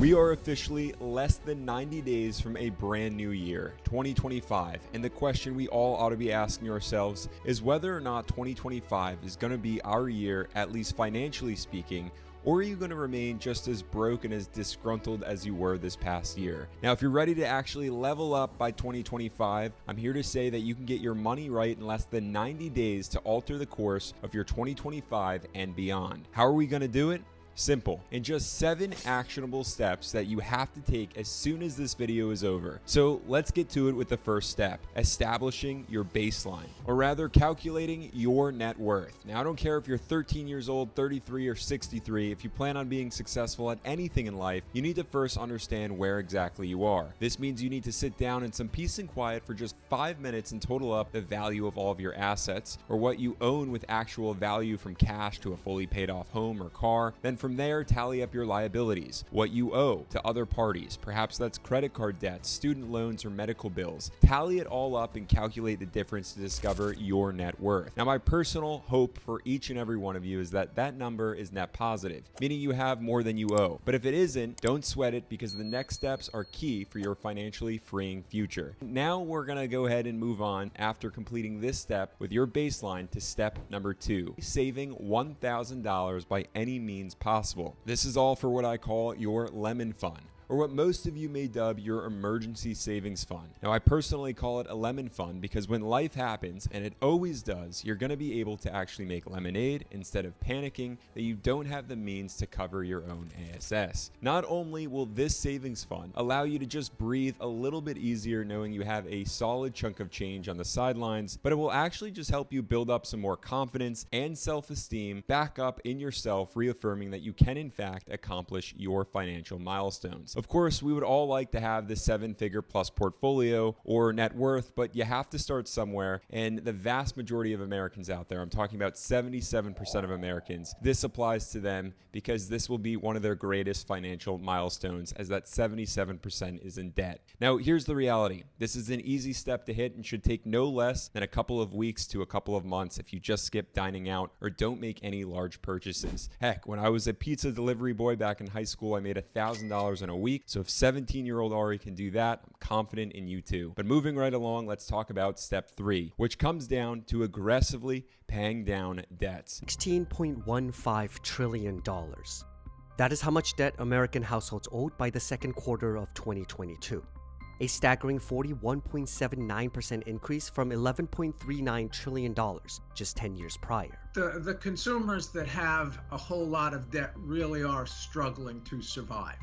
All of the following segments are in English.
We are officially less than 90 days from a brand new year, 2025, and the question we all ought to be asking ourselves is whether or not 2025 is going to be our year, at least financially speaking, or are you going to remain just as broke and as disgruntled as you were this past year? Now, if you're ready to actually level up by 2025, I'm here to say that you can get your money right in less than 90 days to alter the course of your 2025 and beyond. How are we going to do it? Simple. In just 7 actionable steps that you have to take as soon as this video is over. So let's get to it with the first step, establishing your baseline, or rather calculating your net worth. Now, I don't care if you're 13 years old, 33, or 63, if you plan on being successful at anything in life, you need to first understand where exactly you are. This means you need to sit down in some peace and quiet for just 5 minutes and total up the value of all of your assets, or what you own with actual value from cash to a fully paid off home or car. Then from there, tally up your liabilities, what you owe to other parties. Perhaps that's credit card debts, student loans, or medical bills. Tally it all up and calculate the difference to discover your net worth. Now, my personal hope for each and every one of you is that that number is net positive, meaning you have more than you owe. But if it isn't, don't sweat it, because the next steps are key for your financially freeing future. Now we're gonna go ahead and move on after completing this step with your baseline to step number 2, saving $1,000 by any means possible. This is all for what I call your lemon fund, or what most of you may dub your emergency savings fund. Now, I personally call it a lemon fund because when life happens, and it always does, you're going to be able to actually make lemonade instead of panicking that you don't have the means to cover your own ASS. Not only will this savings fund allow you to just breathe a little bit easier knowing you have a solid chunk of change on the sidelines, but it will actually just help you build up some more confidence and self-esteem back up in yourself, reaffirming that you can in fact accomplish your financial milestones. Of course, we would all like to have the 7-figure plus portfolio or net worth, but you have to start somewhere. And the vast majority of Americans out there, I'm talking about 77% of Americans, this applies to them because this will be one of their greatest financial milestones, as that 77% is in debt. Now, here's the reality. This is an easy step to hit and should take no less than a couple of weeks to a couple of months if you just skip dining out or don't make any large purchases. Heck, when I was a pizza delivery boy back in high school, I made $1,000 in a week. So if 17-year-old Ari can do that, I'm confident in you too. But moving right along, let's talk about step 3, which comes down to aggressively paying down debts. $16.15 trillion. That is how much debt American households owed by the second quarter of 2022. A staggering 41.79% increase from $11.39 trillion just 10 years prior. The consumers that have a whole lot of debt really are struggling to survive.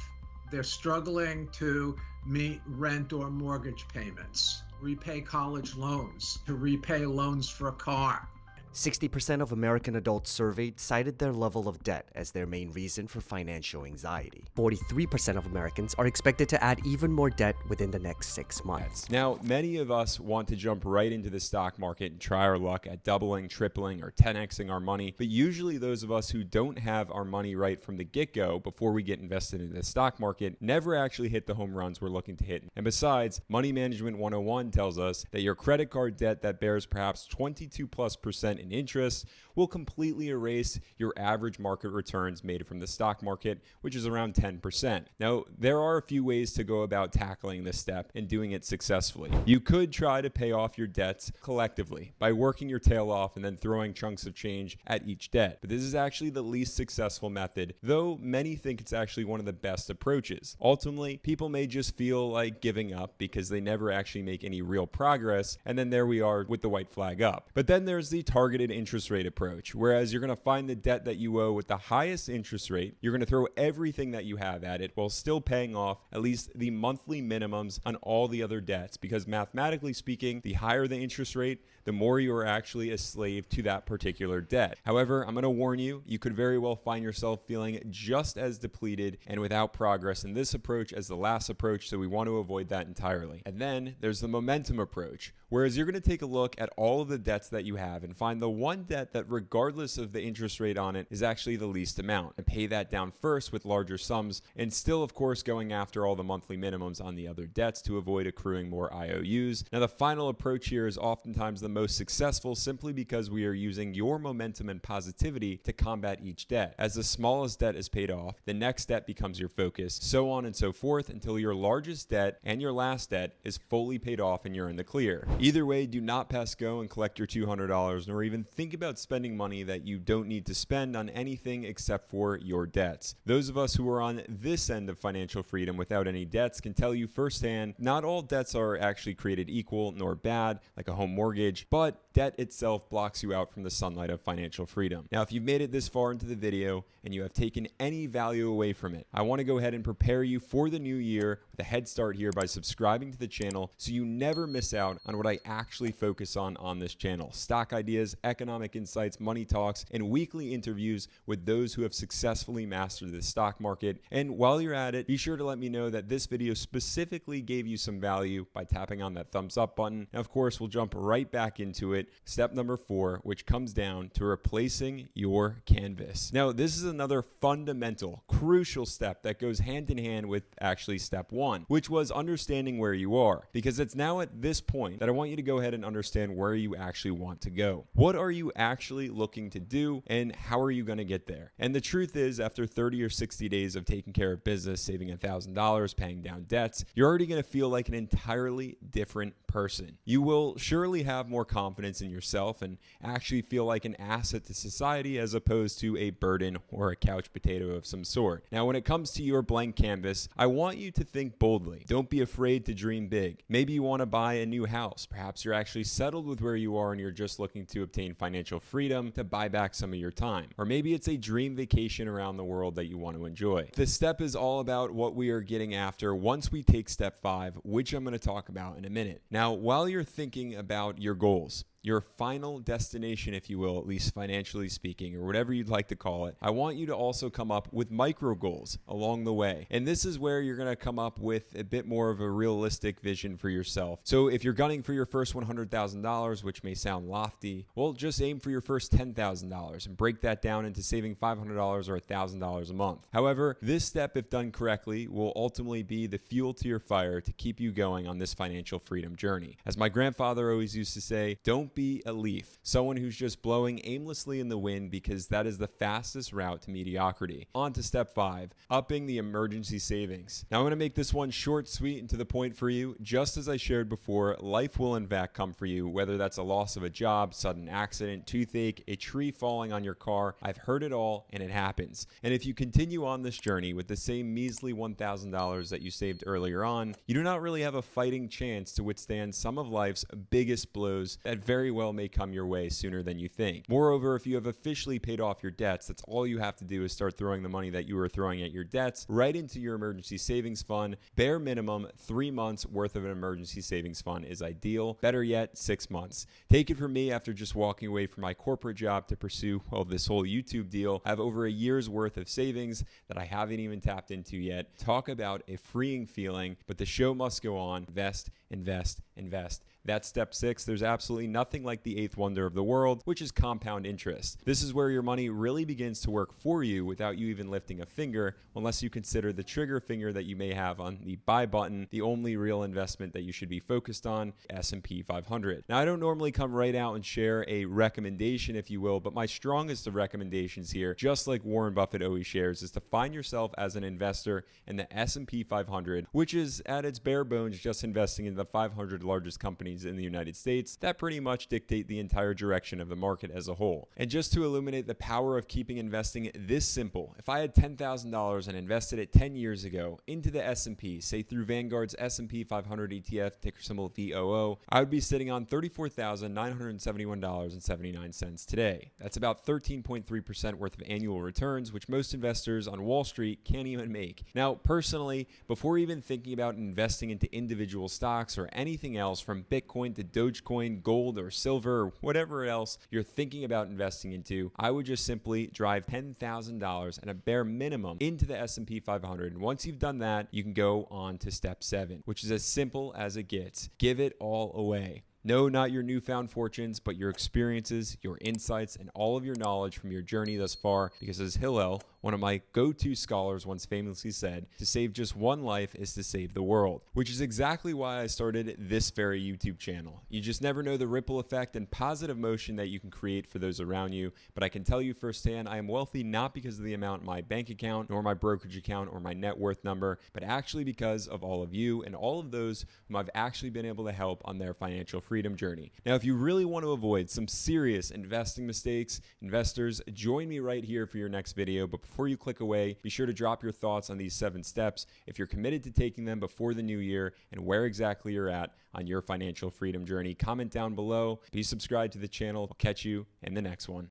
They're struggling to meet rent or mortgage payments, repay college loans, to repay loans for a car. 60% of American adults surveyed cited their level of debt as their main reason for financial anxiety. 43% of Americans are expected to add even more debt within the next 6 months. Now, many of us want to jump right into the stock market and try our luck at doubling, tripling, or 10xing our money, but usually those of us who don't have our money right from the get-go before we get invested in the stock market never actually hit the home runs we're looking to hit. And besides, Money Management 101 tells us that your credit card debt that bears perhaps 22+% in interest will completely erase your average market returns made from the stock market, which is around 10%. Now, there are a few ways to go about tackling this step and doing it successfully. You could try to pay off your debts collectively by working your tail off and then throwing chunks of change at each debt. But this is actually the least successful method, though many think it's actually one of the best approaches. Ultimately, people may just feel like giving up because they never actually make any real progress, and then there we are with the white flag up. But then there's the targeted interest rate approach, whereas you're going to find the debt that you owe with the highest interest rate, you're going to throw everything that you have at it while still paying off at least the monthly minimums on all the other debts, because mathematically speaking, the higher the interest rate, the more you are actually a slave to that particular debt. However, I'm going to warn you, you could very well find yourself feeling just as depleted and without progress in this approach as the last approach, so we want to avoid that entirely. And then there's the momentum approach, whereas you're going to take a look at all of the debts that you have and find find the one debt that, regardless of the interest rate on it, is actually the least amount, and pay that down first with larger sums, and still, of course, going after all the monthly minimums on the other debts to avoid accruing more IOUs. Now, the final approach here is oftentimes the most successful simply because we are using your momentum and positivity to combat each debt. As the smallest debt is paid off, the next debt becomes your focus, so on and so forth until your largest debt and your last debt is fully paid off and you're in the clear. Either way, do not pass go and collect your $200, nor even think about spending money that you don't need to spend on anything except for your debts. Those of us who are on this end of financial freedom without any debts can tell you firsthand, not all debts are actually created equal nor bad, like a home mortgage, but debt itself blocks you out from the sunlight of financial freedom. Now, if you've made it this far into the video and you have taken any value away from it, I want to go ahead and prepare you for the new year with a head start here by subscribing to the channel so you never miss out on what I actually focus on this channel: stock ideas, economic insights, money talks, and weekly interviews with those who have successfully mastered the stock market. And while you're at it, be sure to let me know that this video specifically gave you some value by tapping on that thumbs up button. Now, of course, we'll jump right back into it. Step number 4, which comes down to replacing your canvas. Now, this is another fundamental, crucial step that goes hand in hand with actually step 1, which was understanding where you are, because it's now at this point that I want you to go ahead and understand where you actually want to go. What are you actually looking to do, and how are you going to get there? And the truth is, after 30 or 60 days of taking care of business, saving $1,000, paying down debts, you're already going to feel like an entirely different person. You will surely have more confidence in yourself and actually feel like an asset to society as opposed to a burden or a couch potato of some sort. Now, when it comes to your blank canvas, I want you to think boldly. Don't be afraid to dream big. Maybe you want to buy a new house. Perhaps you're actually settled with where you are and you're just looking to obtain financial freedom to buy back some of your time. Or maybe it's a dream vacation around the world that you want to enjoy. This step is all about what we are getting after once we take step 5, which I'm going to talk about in a minute. Now, while you're thinking about your goals, your final destination, if you will, at least financially speaking, or whatever you'd like to call it, I want you to also come up with micro goals along the way. And this is where you're going to come up with a bit more of a realistic vision for yourself. So if you're gunning for your first $100,000, which may sound lofty, well, just aim for your first $10,000 and break that down into saving $500 or $1,000 a month. However, this step, if done correctly, will ultimately be the fuel to your fire to keep you going on this financial freedom journey. As my grandfather always used to say, don't be a leaf, someone who's just blowing aimlessly in the wind, because that is the fastest route to mediocrity. On to step 5, upping the emergency savings. Now, I'm going to make this one short, sweet, and to the point for you. Just as I shared before, life will in fact come for you, whether that's a loss of a job, sudden accident, toothache, a tree falling on your car. I've heard it all, and it happens. And if you continue on this journey with the same measly $1,000 that you saved earlier on, you do not really have a fighting chance to withstand some of life's biggest blows that very well may come your way sooner than you think. Moreover, if you have officially paid off your debts, that's all you have to do is start throwing the money that you were throwing at your debts right into your emergency savings fund. Bare minimum 3 months worth of an emergency savings fund is ideal. Better yet, 6 months. Take it from me, after just walking away from my corporate job to pursue, well, this whole YouTube deal, I have over a year's worth of savings that I haven't even tapped into yet. Talk about a freeing feeling, but the show must go on. Invest, invest, invest. That's step 6. There's absolutely nothing like the 8th wonder of the world, which is compound interest. This is where your money really begins to work for you without you even lifting a finger, unless you consider the trigger finger that you may have on the buy button, the only real investment that you should be focused on, S&P 500. Now, I don't normally come right out and share a recommendation, if you will, but my strongest of recommendations here, just like Warren Buffett always shares, is to find yourself as an investor in the S&P 500, which is at its bare bones just investing in the 500 largest companies in the United States that pretty much dictate the entire direction of the market as a whole. And just to illuminate the power of keeping investing this simple, if I had $10,000 and invested it 10 years ago into the S&P, say through Vanguard's S&P 500 ETF, ticker symbol VOO, I would be sitting on $34,971.79 today. That's about 13.3% worth of annual returns, which most investors on Wall Street can't even make. Now, personally, before even thinking about investing into individual stocks or anything else, from Bitcoin to Dogecoin, gold or silver, or whatever else you're thinking about investing into, I would just simply drive $10,000 at a bare minimum into the S&P 500. And once you've done that, you can go on to step 7, which is as simple as it gets. Give it all away. No, not your newfound fortunes, but your experiences, your insights, and all of your knowledge from your journey thus far. Because as Hillel, one of my go-to scholars, once famously said, to save just one life is to save the world, which is exactly why I started this very YouTube channel. You just never know the ripple effect and positive motion that you can create for those around you, but I can tell you firsthand, I am wealthy not because of the amount in my bank account, nor my brokerage account, or my net worth number, but actually because of all of you and all of those whom I've actually been able to help on their financial freedom journey. Now, if you really want to avoid some serious investing mistakes, investors, join me right here for your next video. But before you click away, be sure to drop your thoughts on these 7 steps if you're committed to taking them before the new year and where exactly you're at on your financial freedom journey. Comment down below. Be subscribed to the channel. I'll catch you in the next one.